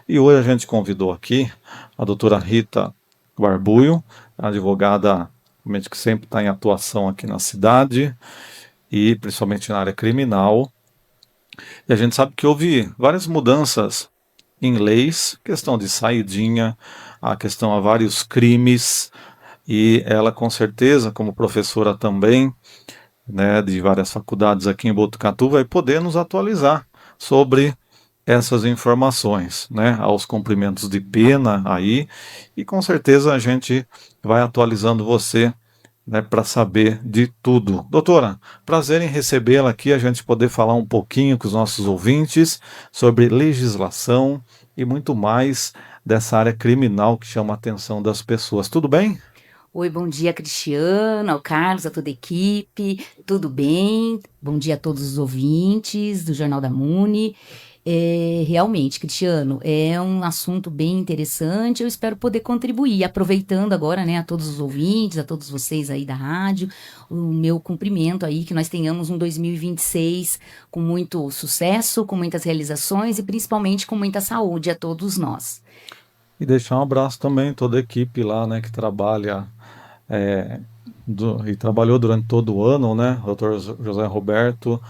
E hoje a gente convidou aqui a doutora Rita Barbulho, advogada realmente que sempre está em atuação aqui na cidade e principalmente na área criminal. E a gente sabe que houve várias mudanças em leis, questão de saidinha, a questão a vários crimes, e ela com certeza, como professora também, né, de várias faculdades aqui em Botucatu, vai poder nos atualizar sobre essas informações, né, aos cumprimentos de pena aí, e com certeza a gente vai atualizando você, né, para saber de tudo. Doutora, prazer em recebê-la aqui, a gente poder falar um pouquinho com os nossos ouvintes sobre legislação e muito mais dessa área criminal que chama a atenção das pessoas. Tudo bem? Oi, bom dia, Cristiano, ao Carlos, a toda a equipe, tudo bem? Bom dia a todos os ouvintes do Jornal da Muni. Realmente, Cristiano, é um assunto bem interessante, eu espero poder contribuir, aproveitando agora, né, a todos os ouvintes, a todos vocês aí da rádio, o meu cumprimento aí, que nós tenhamos um 2026 com muito sucesso, com muitas realizações e principalmente com muita saúde a todos nós. E deixar um abraço também a toda a equipe lá, né, que trabalha é, e trabalhou durante todo o ano, né? Doutor José Roberto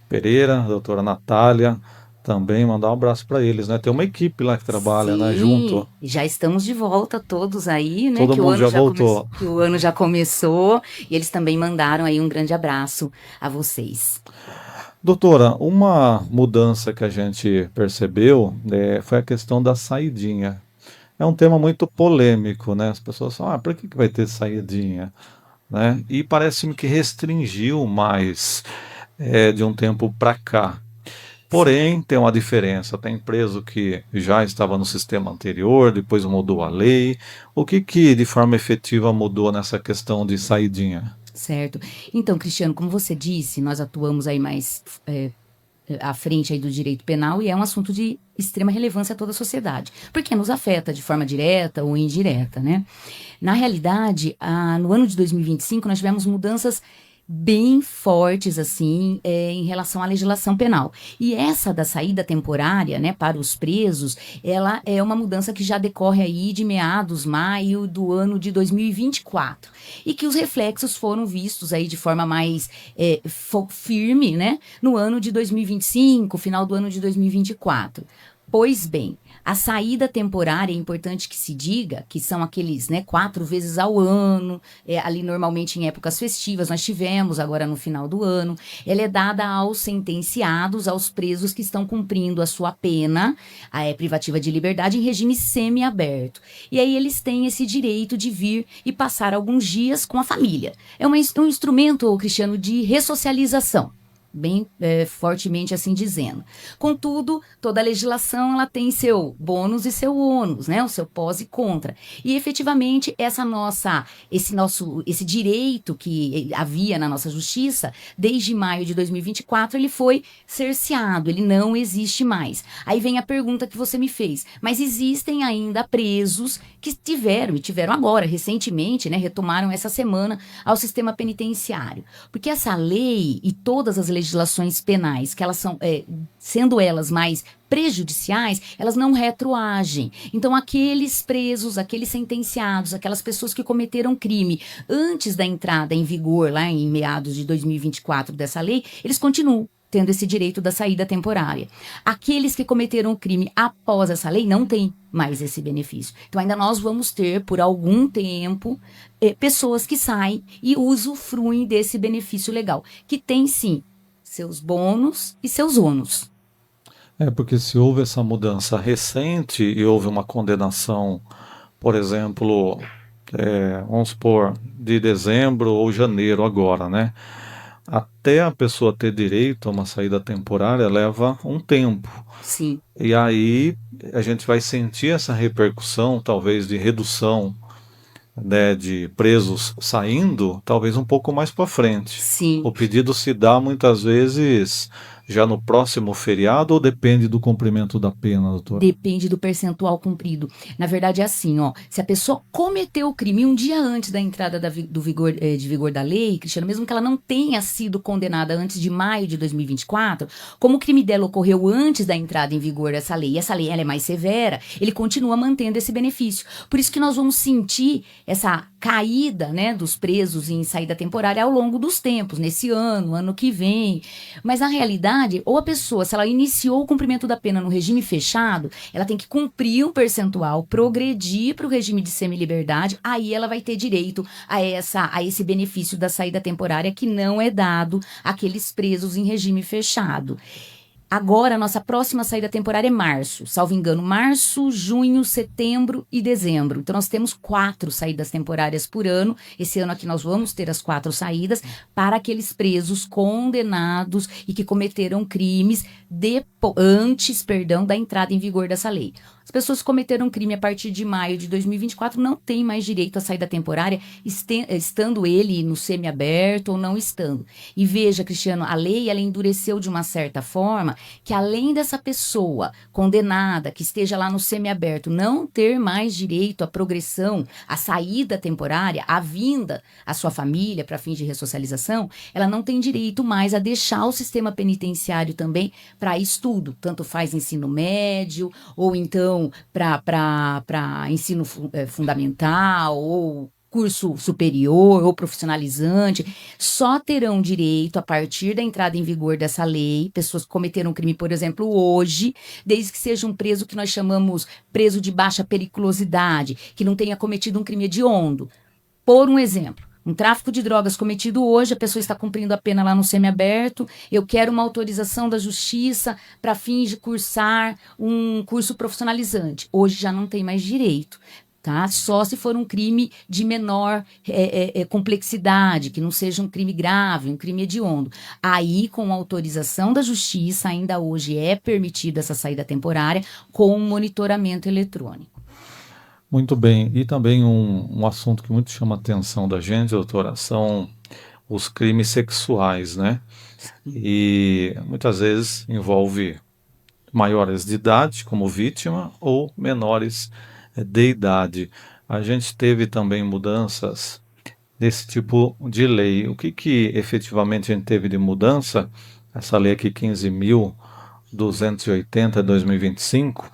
Pereira, doutora Natália, também mandar um abraço para eles, né? Tem uma equipe lá que trabalha, né, junto. Sim, já estamos de volta todos aí, né? Todo mundo já voltou. Que o ano já começou e eles também mandaram aí um grande abraço a vocês. Doutora, uma mudança que a gente percebeu, foi a questão da saidinha. É um tema muito polêmico, né? As pessoas falam, por que vai ter saidinha? Né? E parece-me que restringiu mais de um tempo para cá. Sim. Porém, tem uma diferença. Tem preso que já estava no sistema anterior, depois mudou a lei. O que de forma efetiva mudou nessa questão de saidinha? Certo. Então, Cristiano, como você disse, nós atuamos aí mais à frente aí do direito penal e é um assunto de extrema relevância a toda a sociedade, porque nos afeta de forma direta ou indireta, né? Na realidade, no ano de 2025, nós tivemos mudanças bem fortes, assim, em relação à legislação penal. E essa da saída temporária, né, para os presos, ela é uma mudança que já decorre aí de meados, maio do ano de 2024. E que os reflexos foram vistos aí de forma mais firme, né, no ano de 2025, final do ano de 2024. Pois bem, a saída temporária é importante que se diga que são aqueles, né, 4 vezes ao ano, ali normalmente em épocas festivas, nós tivemos agora no final do ano. Ela é dada aos sentenciados, aos presos que estão cumprindo a sua pena, privativa de liberdade, em regime semiaberto. E aí eles têm esse direito de vir e passar alguns dias com a família. É um instrumento, Cristiano, de ressocialização bem fortemente assim dizendo. Contudo, toda a legislação ela tem seu bônus e seu ônus, né? O seu pós e contra. E efetivamente esse direito que havia na nossa justiça desde maio de 2024 ele foi cerceado, ele não existe mais. Aí vem a pergunta que você me fez, mas existem ainda presos que tiveram agora recentemente, né? Retomaram essa semana ao sistema penitenciário, porque essa lei e todas as legislações penais, que elas são, sendo elas mais prejudiciais, elas não retroagem. Então, aqueles presos, aqueles sentenciados, aquelas pessoas que cometeram crime antes da entrada em vigor, lá em meados de 2024 dessa lei, eles continuam tendo esse direito da saída temporária. Aqueles que cometeram o crime após essa lei não têm mais esse benefício. Então, ainda nós vamos ter, por algum tempo, pessoas que saem e usufruem desse benefício legal, que tem sim seus bônus e seus ônus. Porque se houve essa mudança recente e houve uma condenação, por exemplo, vamos supor, de dezembro ou janeiro agora, né? Até a pessoa ter direito a uma saída temporária leva um tempo. Sim, E aí a gente vai sentir essa repercussão, talvez de redução, né, de presos saindo, talvez um pouco mais para frente. sim, O pedido se dá muitas vezes já no próximo feriado ou depende do cumprimento da pena, doutora? Depende do percentual cumprido. Na verdade, é assim, ó. Se a pessoa cometeu o crime um dia antes da entrada de vigor da lei, Cristiano, mesmo que ela não tenha sido condenada antes de maio de 2024, como o crime dela ocorreu antes da entrada em vigor dessa lei, e essa lei ela é mais severa, ele continua mantendo esse benefício. Por isso que nós vamos sentir essa caída, né, dos presos em saída temporária ao longo dos tempos, nesse ano que vem. Mas na realidade, ou a pessoa, se ela iniciou o cumprimento da pena no regime fechado, ela tem que cumprir um percentual, progredir para o regime de semiliberdade, aí ela vai ter direito a esse benefício da saída temporária que não é dado àqueles presos em regime fechado. Agora, a nossa próxima saída temporária é março, salvo engano, março, junho, setembro e dezembro. Então, nós temos 4 saídas temporárias por ano. Esse ano aqui nós vamos ter as 4 saídas para aqueles presos condenados e que cometeram crimes antes da entrada em vigor dessa lei. As pessoas que cometeram crime a partir de maio de 2024 não têm mais direito à saída temporária, estando ele no semiaberto ou não estando. E veja, Cristiano, a lei ela endureceu de uma certa forma que além dessa pessoa condenada que esteja lá no semiaberto não ter mais direito à progressão, à saída temporária, à vinda à sua família para fins de ressocialização, ela não tem direito mais a deixar o sistema penitenciário também para estudo, tanto faz ensino médio ou então para ensino fundamental ou curso superior ou profissionalizante, só terão direito, a partir da entrada em vigor dessa lei, pessoas que cometeram crime, por exemplo, hoje, desde que seja um preso que nós chamamos preso de baixa periculosidade, que não tenha cometido um crime hediondo. Por um exemplo, um tráfico de drogas cometido hoje, a pessoa está cumprindo a pena lá no semiaberto, eu quero uma autorização da justiça para fins de cursar um curso profissionalizante. Hoje já não tem mais direito. Tá? Só se for um crime de menor complexidade, que não seja um crime grave, um crime hediondo. Aí, com autorização da justiça, ainda hoje é permitida essa saída temporária com monitoramento eletrônico. Muito bem. E também um assunto que muito chama a atenção da gente, doutora, são os crimes sexuais, né? E muitas vezes envolve maiores de idade como vítima ou menores de idade. A gente teve também mudanças desse tipo de lei. O que efetivamente a gente teve de mudança? Essa lei aqui 15.280 de 2025,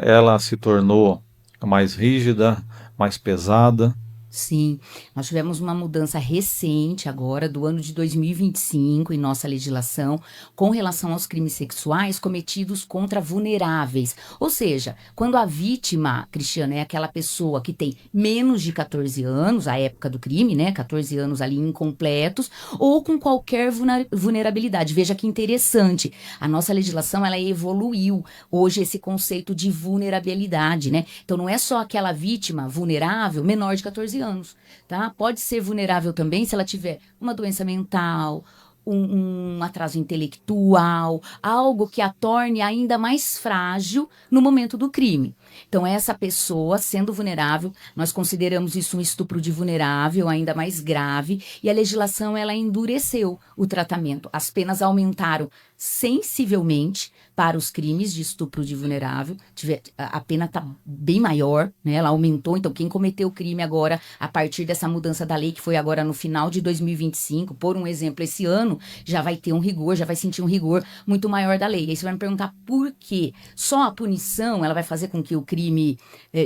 ela se tornou mais rígida, mais pesada. Sim, nós tivemos uma mudança recente agora, do ano de 2025, em nossa legislação, com relação aos crimes sexuais cometidos contra vulneráveis. Ou seja, quando a vítima, Cristiana, é aquela pessoa que tem menos de 14 anos, a época do crime, né? 14 anos ali incompletos, ou com qualquer vulnerabilidade. Veja que interessante, a nossa legislação, ela evoluiu hoje esse conceito de vulnerabilidade, né? Então, não é só aquela vítima vulnerável menor de 14 anos, tá? Pode ser vulnerável também se ela tiver uma doença mental, um atraso intelectual, algo que a torne ainda mais frágil no momento do crime. Então, essa pessoa, sendo vulnerável, nós consideramos isso um estupro de vulnerável, ainda mais grave, e a legislação, ela endureceu o tratamento. As penas aumentaram sensivelmente para os crimes de estupro de vulnerável. A pena está bem maior, né? Ela aumentou. Então, quem cometeu o crime agora, a partir dessa mudança da lei, que foi agora no final de 2025, por um exemplo, esse ano, já vai ter um rigor, já vai sentir um rigor muito maior da lei. Aí você vai me perguntar por quê? Só a punição, ela vai fazer com que o crime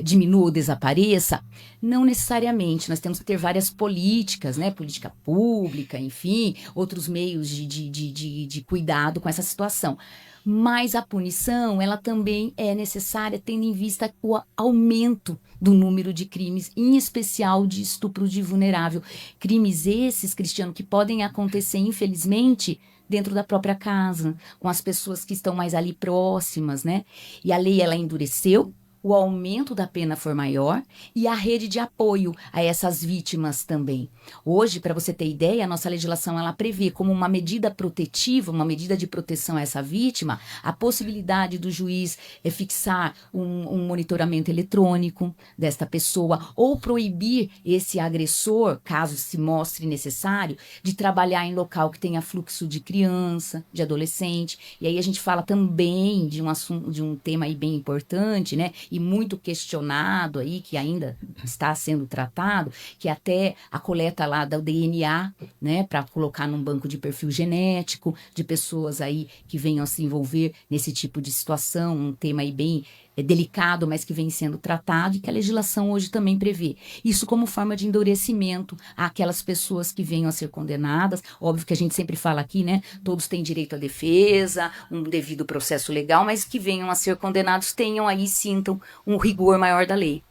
diminua ou desapareça? Não necessariamente. Nós temos que ter várias políticas, né? Política pública, enfim, outros meios de cuidado com essa situação. Mas a punição, ela também é necessária tendo em vista o aumento do número de crimes, em especial de estupro de vulnerável. Crimes esses, Cristiano, que podem acontecer, infelizmente, dentro da própria casa, com as pessoas que estão mais ali próximas, né? E a lei, ela endureceu, o aumento da pena for maior e a rede de apoio a essas vítimas também. Hoje, para você ter ideia, a nossa legislação ela prevê como uma medida protetiva, uma medida de proteção a essa vítima, a possibilidade do juiz fixar um monitoramento eletrônico desta pessoa ou proibir esse agressor, caso se mostre necessário, de trabalhar em local que tenha fluxo de criança, de adolescente. E aí a gente fala também de um assunto, de um tema aí bem importante, né? E muito questionado aí, que ainda está sendo tratado, que é até a coleta lá do DNA, né? Para colocar num banco de perfil genético de pessoas aí que venham a se envolver nesse tipo de situação, um tema aí bem delicado, mas que vem sendo tratado e que a legislação hoje também prevê. Isso como forma de endurecimento àquelas pessoas que venham a ser condenadas. Óbvio que a gente sempre fala aqui, né? Todos têm direito à defesa, um devido processo legal, mas que venham a ser condenados tenham aí, sintam um rigor maior da lei.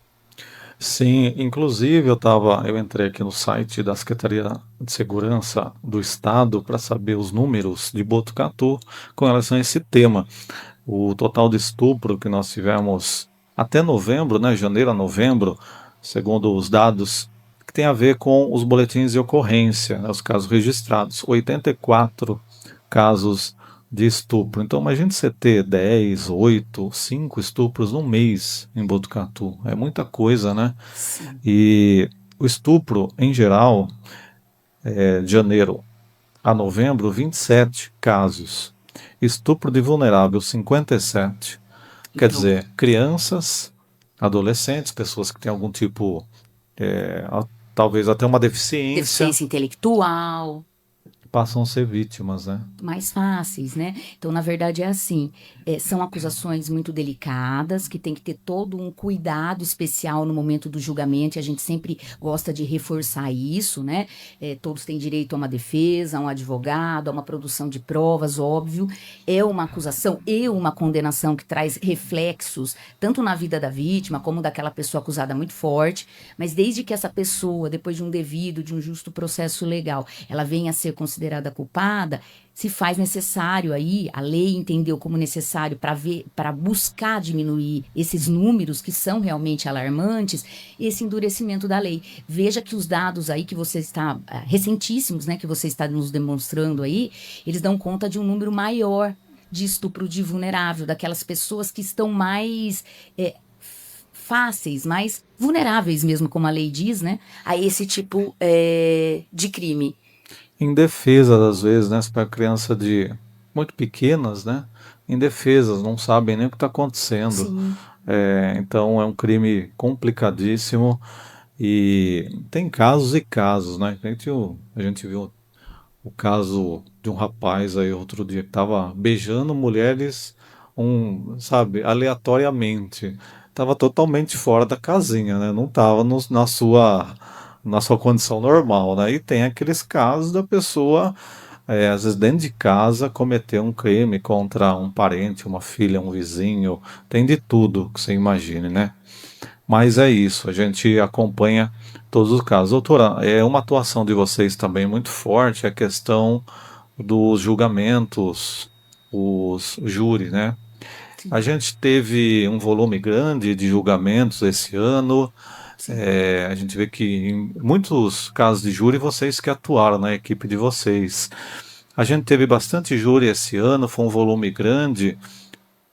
Sim, inclusive eu entrei aqui no site da Secretaria de Segurança do Estado para saber os números de Botucatu com relação a esse tema. O total de estupro que nós tivemos até novembro, né, janeiro a novembro, segundo os dados que tem a ver com os boletins de ocorrência, né, os casos registrados, 84 casos de estupro. Então, imagine você ter 10, 8, 5 estupros num mês em Botucatu. É muita coisa, né? Sim. E o estupro, em geral, de janeiro a novembro, 27 casos. Estupro de vulnerável, 57. Quer Então, dizer, crianças, adolescentes, pessoas que têm algum tipo, talvez até uma deficiência, deficiência intelectual, passam a ser vítimas, né? mais fáceis, né? Então, na verdade, é assim, são acusações muito delicadas, que tem que ter todo um cuidado especial no momento do julgamento, e a gente sempre gosta de reforçar isso, né? Todos têm direito a uma defesa, a um advogado, a uma produção de provas, óbvio. É uma acusação e uma condenação que traz reflexos, tanto na vida da vítima, como daquela pessoa acusada muito forte, mas desde que essa pessoa, depois de um devido, de um justo processo legal, ela venha a ser considerada culpada, se faz necessário aí, a lei entendeu como necessário para buscar diminuir esses números que são realmente alarmantes, esse endurecimento da lei. Veja que os dados aí que você está, recentíssimos, né, que você está nos demonstrando aí, eles dão conta de um número maior de estupro de vulnerável, daquelas pessoas que estão mais fáceis, mais vulneráveis mesmo, como a lei diz, né, a esse tipo de crime. Indefesas às vezes, né? Para criança de muito pequenas, né? Indefesas, não sabem nem o que está acontecendo. Sim. Então é um crime complicadíssimo e tem casos e casos, né? A gente viu o caso de um rapaz aí outro dia que estava beijando mulheres, sabe, aleatoriamente. Estava totalmente fora da casinha, né? Não estava na sua condição normal, né? E tem aqueles casos da pessoa, às vezes dentro de casa, cometer um crime contra um parente, uma filha, um vizinho, tem de tudo que você imagine, né? Mas é isso, a gente acompanha todos os casos. Doutora, é uma atuação de vocês também muito forte a questão dos julgamentos, os júri, né? Sim. A gente teve um volume grande de julgamentos esse ano. Sim. A gente vê que em muitos casos de júri vocês que atuaram na equipe de vocês. A gente teve bastante júri esse ano, foi um volume grande.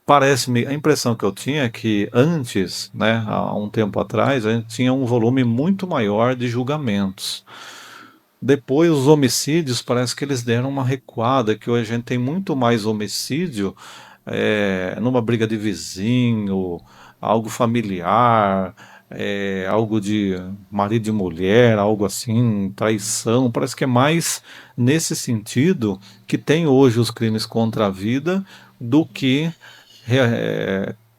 Parece-me, a impressão que eu tinha é que antes, né, há um tempo atrás, a gente tinha um volume muito maior de julgamentos. Depois, os homicídios, parece que eles deram uma recuada, que hoje a gente tem muito mais homicídio numa briga de vizinho, algo familiar, algo de marido e mulher, algo assim, traição. Parece que é mais nesse sentido que tem hoje os crimes contra a vida do que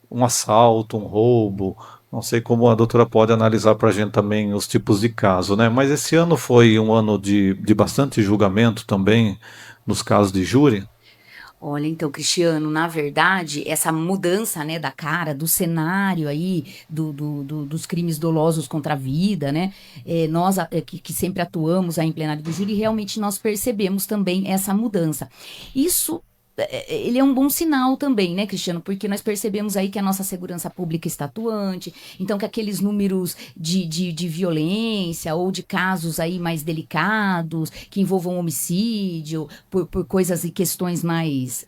um assalto, um roubo. Não sei como a doutora pode analisar para a gente também os tipos de caso, né? Mas esse ano foi um ano de bastante julgamento também nos casos de júri. Olha, então, Cristiano, na verdade, essa mudança, né, da cara, do cenário aí, dos crimes dolosos contra a vida, né, nós que sempre atuamos aí em plenário do júri, realmente nós percebemos também essa mudança. Isso ele é um bom sinal também, né, Cristiano? Porque nós percebemos aí que a nossa segurança pública está atuante, então que aqueles números de violência ou de casos aí mais delicados, que envolvam homicídio, por coisas e questões mais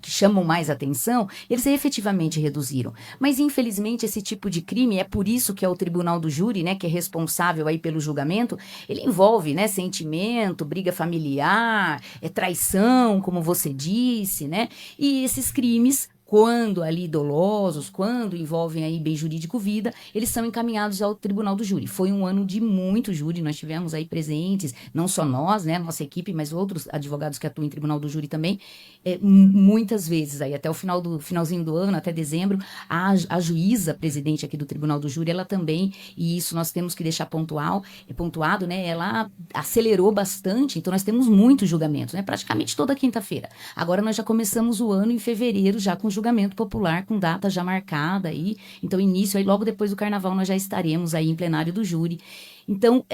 que chamam mais atenção, eles efetivamente reduziram. Mas, infelizmente, esse tipo de crime, é por isso que é o tribunal do júri, né, que é responsável aí pelo julgamento, ele envolve, né, sentimento, briga familiar, traição, como você disse, né, e esses crimes, quando ali dolosos, quando envolvem aí bem jurídico vida, eles são encaminhados ao tribunal do júri. Foi um ano de muito júri, nós tivemos aí presentes, não só nós, né, nossa equipe, mas outros advogados que atuam em tribunal do júri também, muitas vezes aí, até o finalzinho do ano, até dezembro, a juíza presidente aqui do tribunal do júri, ela também, e isso nós temos que deixar pontuado, né, ela acelerou bastante, então nós temos muitos julgamentos, né, praticamente toda quinta-feira. Agora nós já começamos o ano em fevereiro, já com julgamento popular, com data já marcada aí, então início aí, logo depois do carnaval nós já estaremos aí em plenário do júri. Então,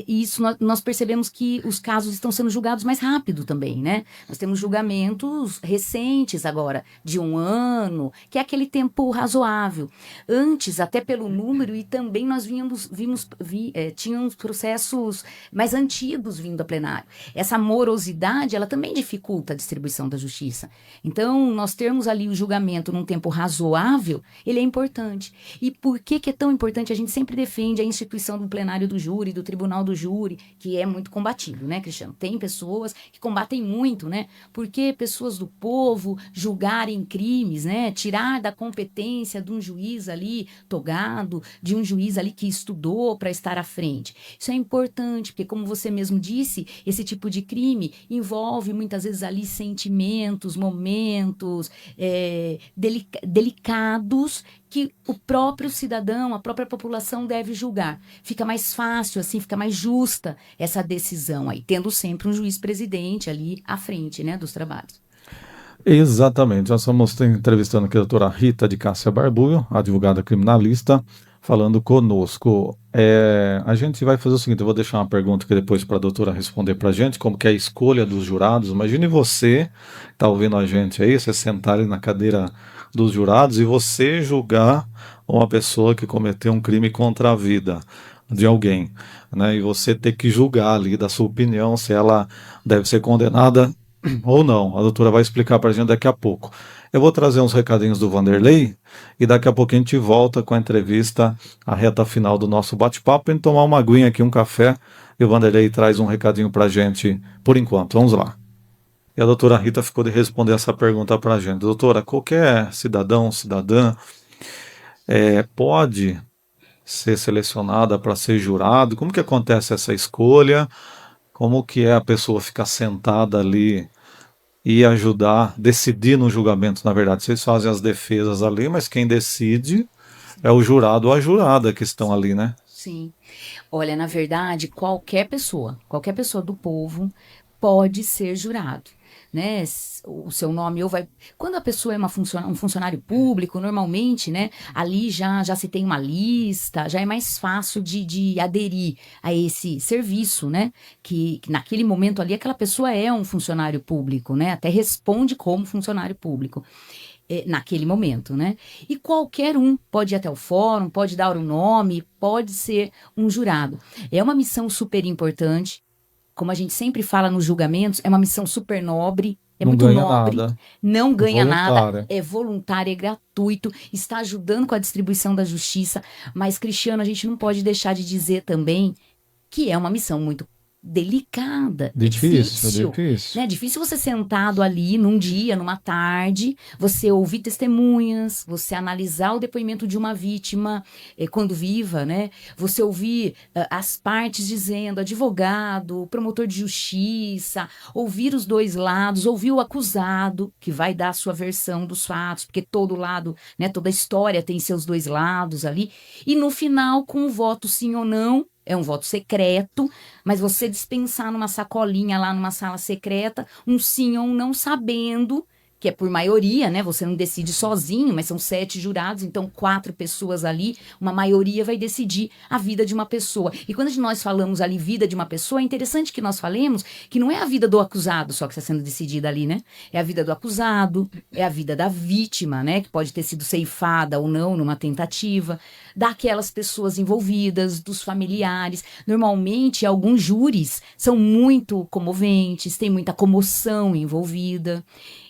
isso nós percebemos que os casos estão sendo julgados mais rápido também, né? Nós temos julgamentos recentes agora, de um ano, que é aquele tempo razoável. Antes, até pelo número, e também nós tínhamos processos mais antigos vindo a plenário. Essa morosidade, ela também dificulta a distribuição da justiça. Então, nós termos ali o julgamento num tempo razoável, ele é importante. E por que é tão importante? A gente sempre defende a instituição do plenário do júri, do tribunal do júri, que é muito combatido, né, Cristiano? Tem pessoas que combatem muito, né? Porque pessoas do povo julgarem crimes, né? Tirar da competência de um juiz ali togado, de um juiz ali que estudou para estar à frente. Isso é importante, porque como você mesmo disse, esse tipo de crime envolve muitas vezes ali sentimentos, momentos delicados que o próprio cidadão, a própria população deve julgar. Fica mais fácil, assim, fica mais justa essa decisão aí, tendo sempre um juiz presidente ali à frente, né, dos trabalhos. Exatamente, nós estamos entrevistando aqui a doutora Rita de Cássia Barbuio, advogada criminalista, falando conosco. A gente vai fazer o seguinte, eu vou deixar uma pergunta aqui depois para a doutora responder para a gente, como que é a escolha dos jurados. Imagine você, que está ouvindo a gente aí, você sentar ali na cadeira dos jurados e você julgar uma pessoa que cometeu um crime contra a vida de alguém, né? E você ter que julgar ali, da sua opinião, se ela deve ser condenada ou não. A doutora vai explicar para a gente daqui a pouco. Eu vou trazer uns recadinhos do Vanderlei e daqui a pouco a gente volta com a entrevista, a reta final do nosso bate-papo, e tomar uma aguinha aqui, um café, e o Vanderlei traz um recadinho para a gente por enquanto. Vamos lá. E a doutora Rita ficou de responder essa pergunta para a gente. Doutora, qualquer cidadão, cidadã, pode ser selecionada para ser jurado? Como que acontece essa escolha? Como que é a pessoa ficar sentada ali e ajudar, decidir no julgamento, na verdade? Vocês fazem as defesas ali, mas quem decide é o jurado ou a jurada que estão ali, né? Sim. Olha, na verdade, qualquer pessoa do povo pode ser jurado, né? O seu nome ou vai... Quando a pessoa é um funcionário público, normalmente, né, ali já se tem uma lista, já é mais fácil de aderir a esse serviço, né? Que naquele momento ali aquela pessoa é um funcionário público, né? Até responde como funcionário público. Naquele momento, né? E qualquer um pode ir até o fórum, pode dar o nome, pode ser um jurado. É uma missão super importante, como a gente sempre fala nos julgamentos, é uma missão super nobre, é Não muito ganha nobre, nada. não ganha nada, Voluntária. é voluntário, é gratuito, está ajudando com a distribuição da justiça, mas, Cristiano, a gente não pode deixar de dizer também que é uma missão muito delicada, Difícil. né? Difícil você sentado ali num dia, numa tarde, você ouvir testemunhas, você analisar o depoimento de uma vítima quando viva, né? Você ouvir as partes dizendo, advogado, promotor de justiça, ouvir os dois lados, ouvir o acusado, que vai dar a sua versão dos fatos, porque todo lado, né, toda história tem seus dois lados ali, e no final, com o voto sim ou não, é um voto secreto, mas você dispensar numa sacolinha lá numa sala secreta, um sim ou um não, sabendo que é por maioria, né? Você não decide sozinho, mas são 7 jurados, então 4 pessoas ali, uma maioria vai decidir a vida de uma pessoa. E quando nós falamos ali vida de uma pessoa, é interessante que nós falemos que não é a vida do acusado só que está sendo decidida ali, né? É a vida do acusado, é a vida da vítima, né? Que pode ter sido ceifada ou não numa tentativa, daquelas pessoas envolvidas, dos familiares. Normalmente, alguns júris são muito comoventes, tem muita comoção envolvida.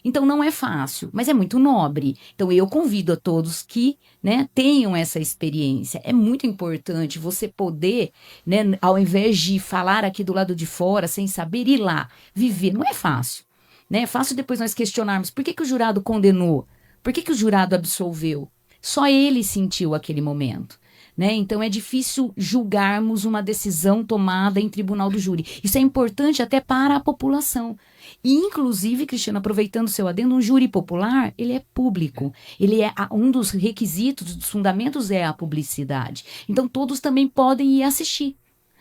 Então, não é fácil, mas é muito nobre. Então, eu convido a todos que, né, tenham essa experiência. É muito importante você poder, né, ao invés de falar aqui do lado de fora, sem saber, ir lá, viver. Não é fácil, né? É fácil depois nós questionarmos por que o jurado condenou, por que o jurado absolveu. Só ele sentiu aquele momento. Né? Então é difícil julgarmos uma decisão tomada em tribunal do júri. Isso é importante até para a população. E, inclusive, Cristiano, aproveitando o seu adendo, um júri popular, ele é público. Ele é um dos requisitos, dos fundamentos é a publicidade. Então todos também podem ir assistir.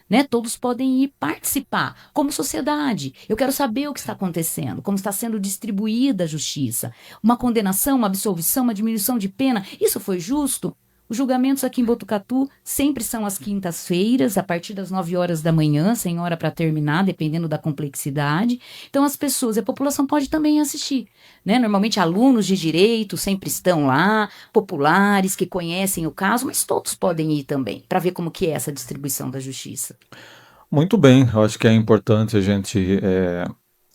Né? Todos podem ir participar, como sociedade. Eu quero saber o que está acontecendo, como está sendo distribuída a justiça. Uma condenação, uma absolvição, uma diminuição de pena, isso foi justo? Os julgamentos aqui em Botucatu sempre são às quintas-feiras, a partir das 9 horas da manhã, sem hora para terminar, dependendo da complexidade. Então, as pessoas, a população pode também assistir. Né? Normalmente, alunos de direito sempre estão lá, populares que conhecem o caso, mas todos podem ir também, para ver como que é essa distribuição da justiça. Muito bem, eu acho que é importante a gente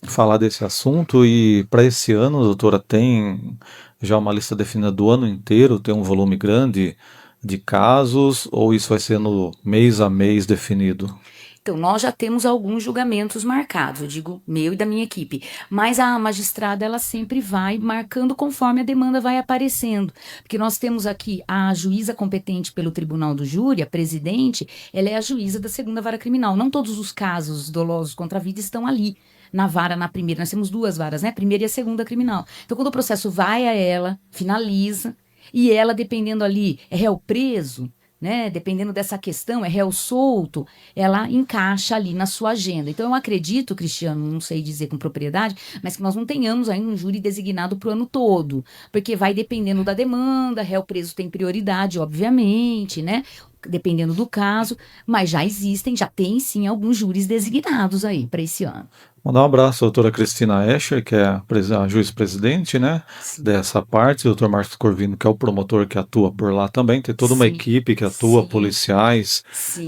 falar desse assunto e para esse ano, doutora, tem já uma lista definida do ano inteiro, tem um volume grande de casos ou isso vai ser no mês a mês definido? Então, nós já temos alguns julgamentos marcados, eu digo meu e da minha equipe, mas a magistrada, ela sempre vai marcando conforme a demanda vai aparecendo, porque nós temos aqui a juíza competente pelo tribunal do júri, a presidente, ela é a juíza da segunda vara criminal, não todos os casos dolosos contra a vida estão ali, na vara, na primeira, nós temos 2 varas, né, a primeira e a segunda criminal, então quando o processo vai a ela, finaliza, e ela, dependendo ali, é réu preso, né, dependendo dessa questão, é réu solto, ela encaixa ali na sua agenda. Então, eu acredito, Cristiano, não sei dizer com propriedade, mas que nós não tenhamos ainda um júri designado para o ano todo, porque vai dependendo da demanda, réu preso tem prioridade, obviamente, né, dependendo do caso, mas já tem sim alguns júris designados aí para esse ano. Mandar um abraço à doutora Cristina Escher, que é a juiz-presidente, né, Sim, dessa parte, o doutor Marcos Corvino, que é o promotor que atua por lá também, tem toda uma sim, equipe que atua, sim, policiais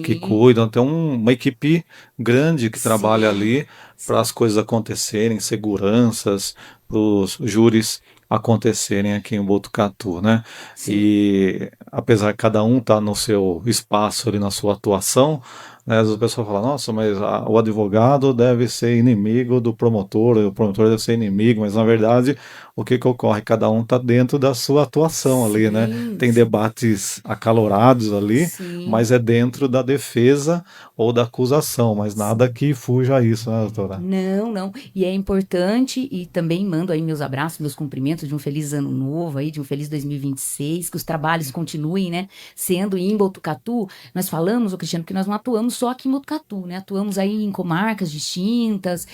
que sim, cuidam, tem uma equipe grande que trabalha sim, ali para as sim, coisas acontecerem, seguranças, para os júris acontecerem aqui em Botucatu, né? sim. E apesar de cada um estar no seu espaço ali, na sua atuação, né, às vezes a pessoa fala, nossa, mas o advogado deve ser inimigo do promotor, o promotor deve ser inimigo, mas na verdade o que ocorre? Cada um está dentro da sua atuação ali, né? Sim, Tem sim, debates acalorados ali, sim. mas é dentro da defesa ou da acusação, mas nada que fuja a isso, né, doutora? Não, não. E é importante, e também mando aí meus abraços, meus cumprimentos de um feliz ano novo aí, de um feliz 2026, que os trabalhos continuem, né, sendo em Botucatu. Nós falamos, ô Cristiano, que nós não atuamos só aqui em Botucatu, né, atuamos aí em comarcas distintas,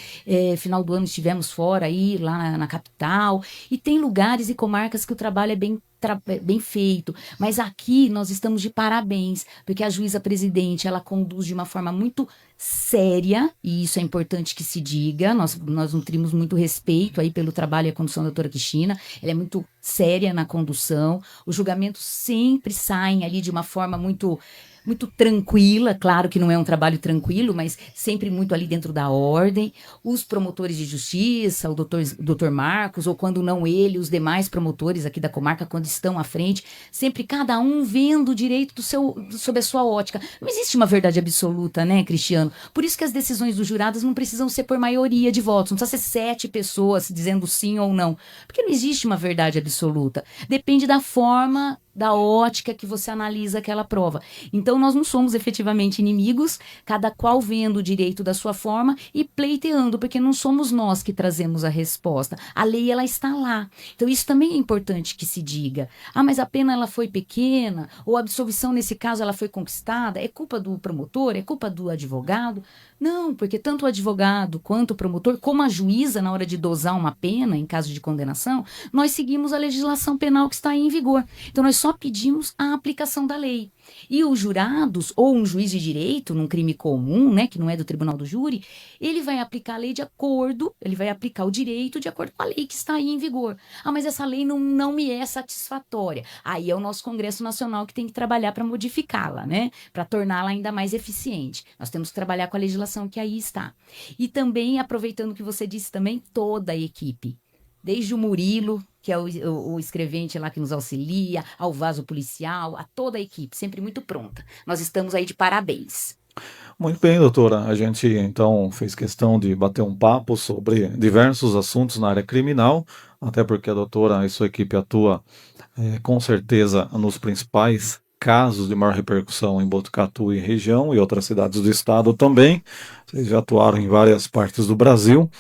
final do ano estivemos fora aí, lá na capital, e tem lugares e comarcas que o trabalho é bem feito, mas aqui nós estamos de parabéns, porque a juíza presidente, ela conduz de uma forma muito séria, e isso é importante que se diga, nós nutrimos muito respeito aí pelo trabalho e a condução da doutora Cristina, ela é muito séria na condução, os julgamentos sempre saem ali de uma forma muito tranquila, claro que não é um trabalho tranquilo, mas sempre muito ali dentro da ordem. Os promotores de justiça, o doutor Marcos, ou quando não ele, os demais promotores aqui da comarca, quando estão à frente, sempre cada um vendo o direito sob a sua ótica. Não existe uma verdade absoluta, né, Cristiano? Por isso que as decisões dos jurados não precisam ser por maioria de votos, não precisa ser 7 pessoas dizendo sim ou não, porque não existe uma verdade absoluta. Depende da forma da ótica que você analisa aquela prova. Então, nós não somos efetivamente inimigos, cada qual vendo o direito da sua forma e pleiteando, porque não somos nós que trazemos a resposta. A lei, ela está lá. Então, isso também é importante que se diga. Ah, mas a pena ela foi pequena, ou a absolvição nesse caso ela foi conquistada, é culpa do promotor, é culpa do advogado? Não, porque tanto o advogado quanto o promotor, como a juíza na hora de dosar uma pena em caso de condenação, nós seguimos a legislação penal que está aí em vigor. Então nós só pedimos a aplicação da lei. E os jurados ou um juiz de direito num crime comum, né, que não é do tribunal do júri, ele vai aplicar a lei de acordo, ele vai aplicar o direito de acordo com a lei que está aí em vigor. Ah, mas essa lei não me é satisfatória. Aí é o nosso Congresso Nacional que tem que trabalhar para modificá-la, né, para torná-la ainda mais eficiente. Nós temos que trabalhar com a legislação que aí está. E também, aproveitando o que você disse também, toda a equipe. Desde o Murilo, que é o escrevente lá que nos auxilia, ao vaso policial, a toda a equipe, sempre muito pronta. Nós estamos aí de parabéns. Muito bem, doutora. A gente então fez questão de bater um papo sobre diversos assuntos na área criminal, até porque a doutora e sua equipe atua com certeza nos principais casos de maior repercussão em Botucatu e região e outras cidades do estado também. Vocês já atuaram em várias partes do Brasil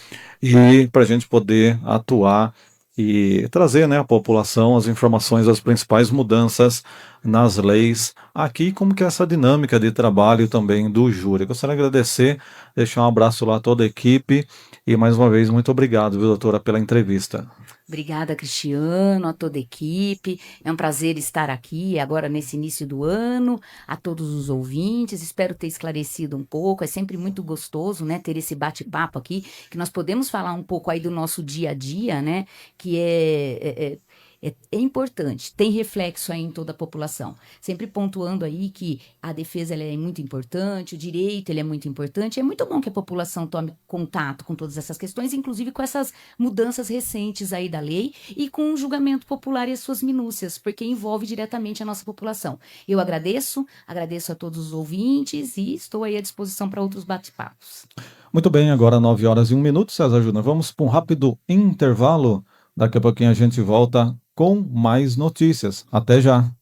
e para a gente poder atuar e trazer, né, à população as informações das principais mudanças nas leis aqui, como que é essa dinâmica de trabalho também do júri. Gostaria de agradecer, deixar um abraço lá a toda a equipe e mais uma vez muito obrigado, viu, doutora, pela entrevista. Obrigada, Cristiano, a toda a equipe. É um prazer estar aqui agora nesse início do ano, a todos os ouvintes. Espero ter esclarecido um pouco. É sempre muito gostoso, né, ter esse bate-papo aqui, que nós podemos falar um pouco aí do nosso dia a dia, né, que é importante, tem reflexo aí em toda a população. Sempre pontuando aí que a defesa ela é muito importante, o direito ele é muito importante. É muito bom que a população tome contato com todas essas questões, inclusive com essas mudanças recentes aí da lei e com o julgamento popular e as suas minúcias, porque envolve diretamente a nossa população. Eu agradeço a todos os ouvintes e estou aí à disposição para outros bate-papos. Muito bem, agora 9 horas e 1 minuto, César Júnior. Vamos para um rápido intervalo. Daqui a pouquinho a gente volta com mais notícias. Até já!